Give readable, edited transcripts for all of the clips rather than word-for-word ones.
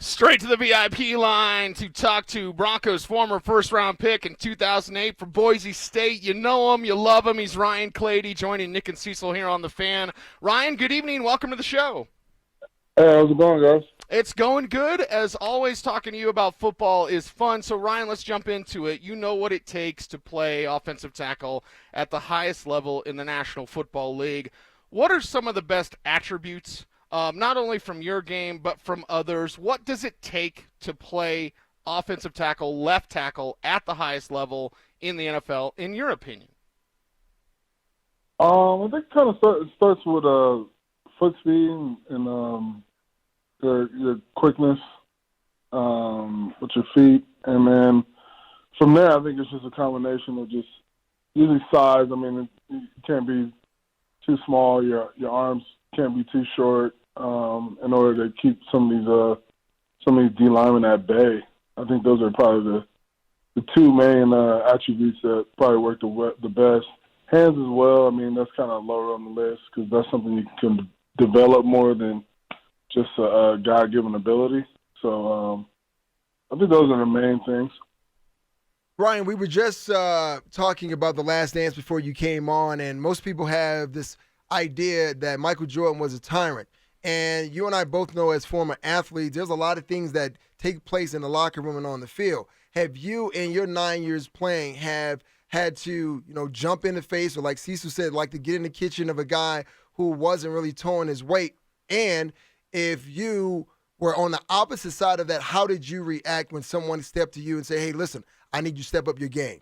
Straight to the VIP line to talk to Broncos' former first-round pick in 2008 from Boise State. You know him, you love him. He's Ryan Clady, joining Nick and Cecil here on The Fan. Ryan, good evening. Welcome to the show. Hey, how's it going, guys? It's going good. As always, talking to you about football is fun. So, Ryan, let's jump into it. You know what it takes to play offensive tackle at the highest level in the National Football League. What are some of the best attributes, not only from your game, but from others? What does it take to play offensive tackle, left tackle at the highest level in the NFL, in your opinion? I think it starts with foot speed and your quickness with your feet, and then from there, I think it's just a combination of just usually size. I mean, you can't be too small. Your arms can't be too short in order to keep some of these D linemen at bay. I think those are probably the two main attributes that probably work the best. Hands as well. I mean, that's kind of lower on the list because that's something you can develop more than just a God-given ability. So I think those are the main things. Ryan, we were just talking about The Last Dance before you came on, and most people have this idea that Michael Jordan was a tyrant. And you and I both know as former athletes, there's a lot of things that take place in the locker room and on the field. Have you, in your 9 years playing, have had to, jump in the face, or like Cecil said, like to get in the kitchen of a guy who wasn't really towing his weight? And if you were on the opposite side of that, how did you react when someone stepped to you and say, hey, listen, I need you to step up your game?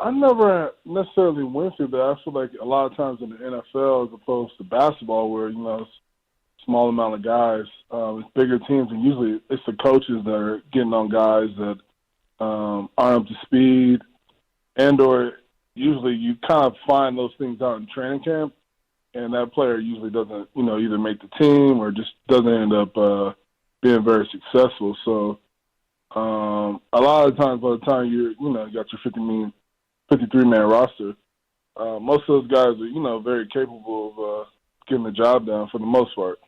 I never necessarily went through that. I feel like a lot of times in the NFL, as opposed to basketball, where, it's a small amount of guys, it's bigger teams, and usually it's the coaches that are getting on guys that aren't up to speed, and or usually you kind of find those things out in training camp, and that player usually doesn't, either make the team or just doesn't end up being very successful. So a lot of times, by the time you got your 53-man roster, most of those guys are, very capable of getting the job done for the most part.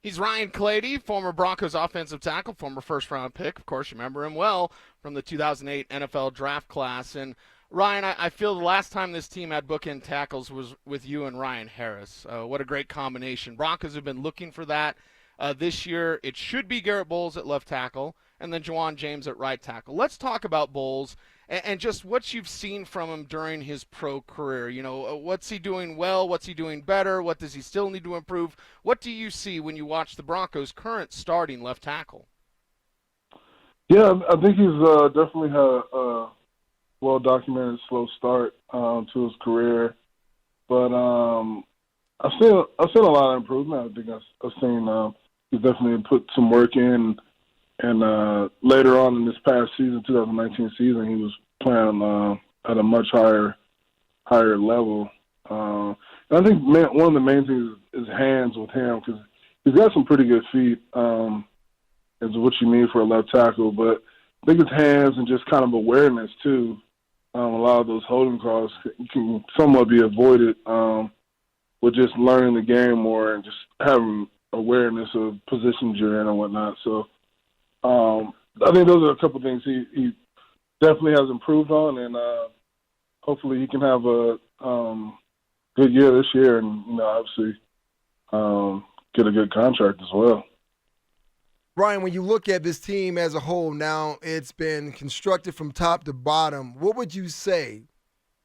He's Ryan Clady, former Broncos offensive tackle, former first-round pick. Of course, you remember him well from the 2008 NFL draft class. And, Ryan, I feel the last time this team had bookend tackles was with you and Ryan Harris. What a great combination. Broncos have been looking for that. This year, it should be Garett Bolles at left tackle and then Juwan James at right tackle. Let's talk about Bolles and just what you've seen from him during his pro career. What's he doing well? What's he doing better? What does he still need to improve? What do you see when you watch the Broncos' current starting left tackle? Yeah, I think he's definitely had a well-documented slow start to his career. But I've seen a lot of improvement. I think I've seen he's definitely put some work in. And later on in this past season, 2019 season, he was playing at a much higher level. And I think one of the main things is hands with him, because he's got some pretty good feet, is what you need for a left tackle. But I think it's hands and just kind of awareness too. A lot of those holding calls can somewhat be avoided with just learning the game more and just having awareness of positions you're in and whatnot. So I think those are a couple of things he definitely has improved on, and hopefully he can have a good year this year, and obviously get a good contract as well. Ryan, when you look at this team as a whole now, it's been constructed from top to bottom. What would you say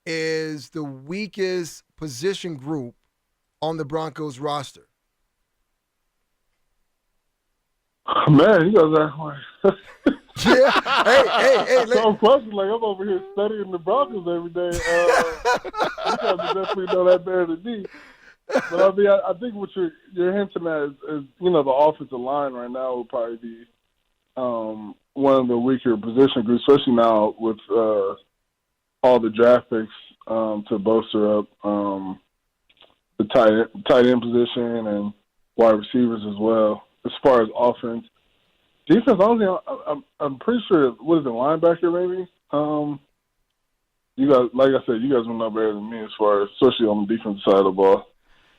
is the weakest position group on the Broncos roster? Man, you guys are like yeah. Hey. Some questions like I'm over here studying the Broncos every day. You guys would definitely know that better than me. But I think what you're hinting at is the offensive line right now will probably be one of the weaker position groups, especially now with all the draft picks to bolster up the tight end position and wide receivers as well. As far as offense, defense, honestly, I'm pretty sure. What is it, linebacker maybe? You guys, like I said, you guys will know better than me as far as, especially on the defensive side of the ball.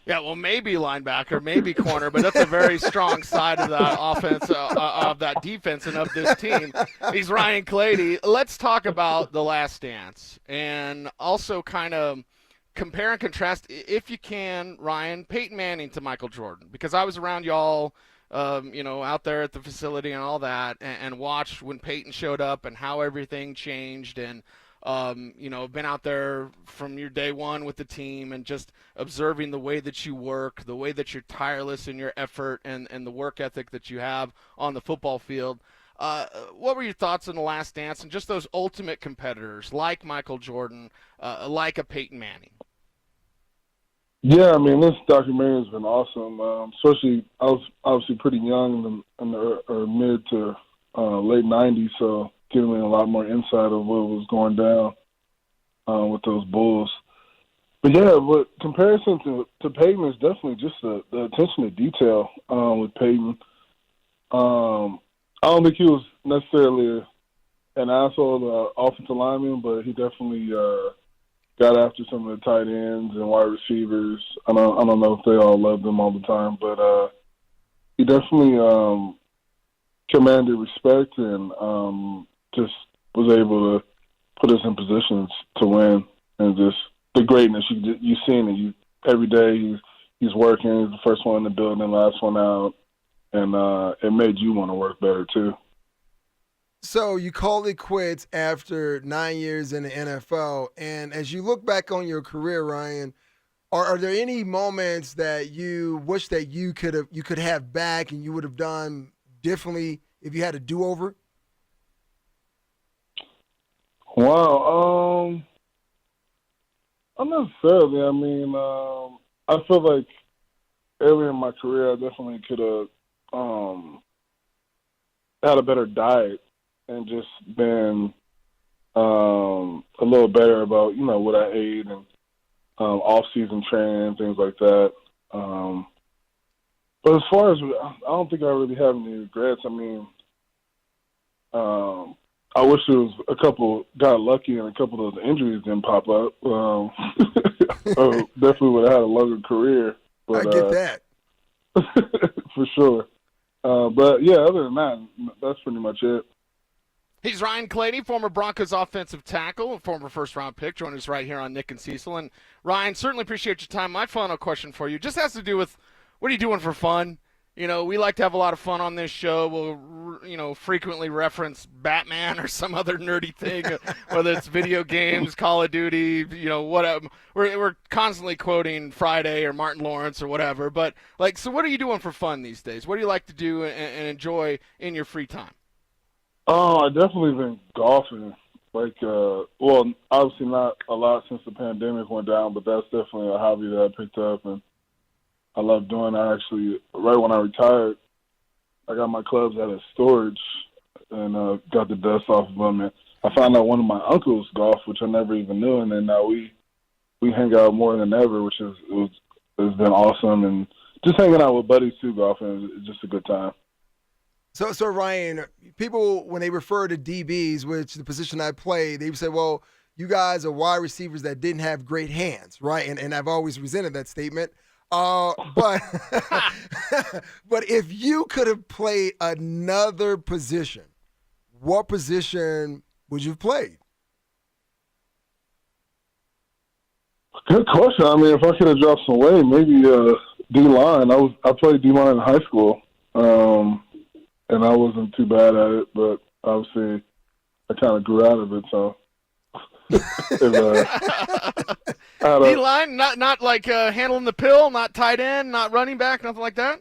Yeah, well, maybe linebacker, maybe corner, but that's a very strong side of that offense, of that defense, and of this team. He's Ryan Clady. Let's talk about The Last Dance and also kind of compare and contrast, if you can, Ryan, Peyton Manning to Michael Jordan, because I was around y'all, out there at the facility and all that, and watched when Peyton showed up and how everything changed, and been out there from your day one with the team and just observing the way that you work, the way that you're tireless in your effort and the work ethic that you have on the football field. What were your thoughts on The Last Dance and just those ultimate competitors like Michael Jordan, like a Peyton Manning? Yeah, I mean, this documentary has been awesome. Especially, I was obviously pretty young in the mid to late '90s, so giving me a lot more insight of what was going down with those Bulls. But yeah, but comparison to Peyton is definitely just the attention to detail with Peyton. I don't think he was necessarily an asshole offensive lineman, but he definitely got after some of the tight ends and wide receivers. I don't know if they all loved him all the time, but he definitely commanded respect and just was able to put us in positions to win, and just the greatness you seen it. Every day he's working. He's the first one in the building, last one out, and it made you want to work better too. So you called it quits after 9 years in the NFL, and as you look back on your career, Ryan, are there any moments that you wish that you could have back and you would have done differently if you had a do-over? Wow. Not necessarily. I mean, I feel like earlier in my career, I definitely could have had a better diet and just been a little better about, what I ate and off-season training, things like that. But as far as, I don't think I really have any regrets. I mean, I wish there was got lucky and a couple of those injuries didn't pop up. Definitely would have had a longer career. But, I get that. For sure. But, yeah, other than that, that's pretty much it. He's Ryan Clady, former Broncos offensive tackle, former first-round pick, joining us right here on Nick and Cecil. And, Ryan, certainly appreciate your time. My final question for you just has to do with what are you doing for fun? We like to have a lot of fun on this show. We'll, frequently reference Batman or some other nerdy thing, whether it's video games, Call of Duty, whatever. We're constantly quoting Friday or Martin Lawrence or whatever. But, so what are you doing for fun these days? What do you like to do and enjoy in your free time? Oh, I definitely been golfing. Obviously not a lot since the pandemic went down, but that's definitely a hobby that I picked up and I love doing. I actually, right when I retired, I got my clubs out of storage and got the dust off of them. And I found out one of my uncles golf, which I never even knew, and then now we hang out more than ever, which has been awesome. And just hanging out with buddies too, golfing is just a good time. So Ryan, people, when they refer to DBs, which the position I play, they say, well, you guys are wide receivers that didn't have great hands, right? And I've always resented that statement. But but if you could have played another position, what position would you have played? Good question. I mean, if I could have dropped some weight, maybe D-line. I played D-line in high school. And I wasn't too bad at it, but obviously I kind of grew out of it. So, D-line, not like handling the pill, not tight end, not running back, nothing like that.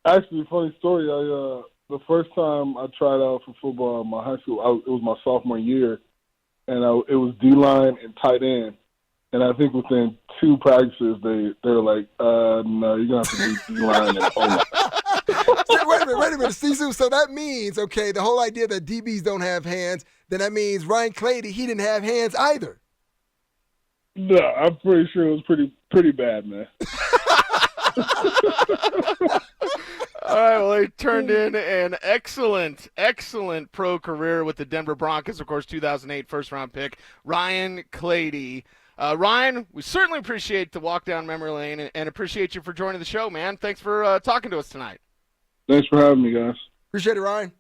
Actually, funny story. The first time I tried out for football in my high school, it was my sophomore year, and it was D-line and tight end. And I think within 2 practices, they were like, "No, you're gonna have to do D-line and O-line." Wait a minute, Cecil. So that means, okay, the whole idea that DBs don't have hands, then that means Ryan Clady, he didn't have hands either. No, I'm pretty sure it was pretty bad, man. All right, well, he turned in an excellent pro career with the Denver Broncos, of course, 2008 first-round pick, Ryan Clady. Ryan, we certainly appreciate the walk down memory lane and appreciate you for joining the show, man. Thanks for talking to us tonight. Thanks for having me, guys. Appreciate it, Ryan.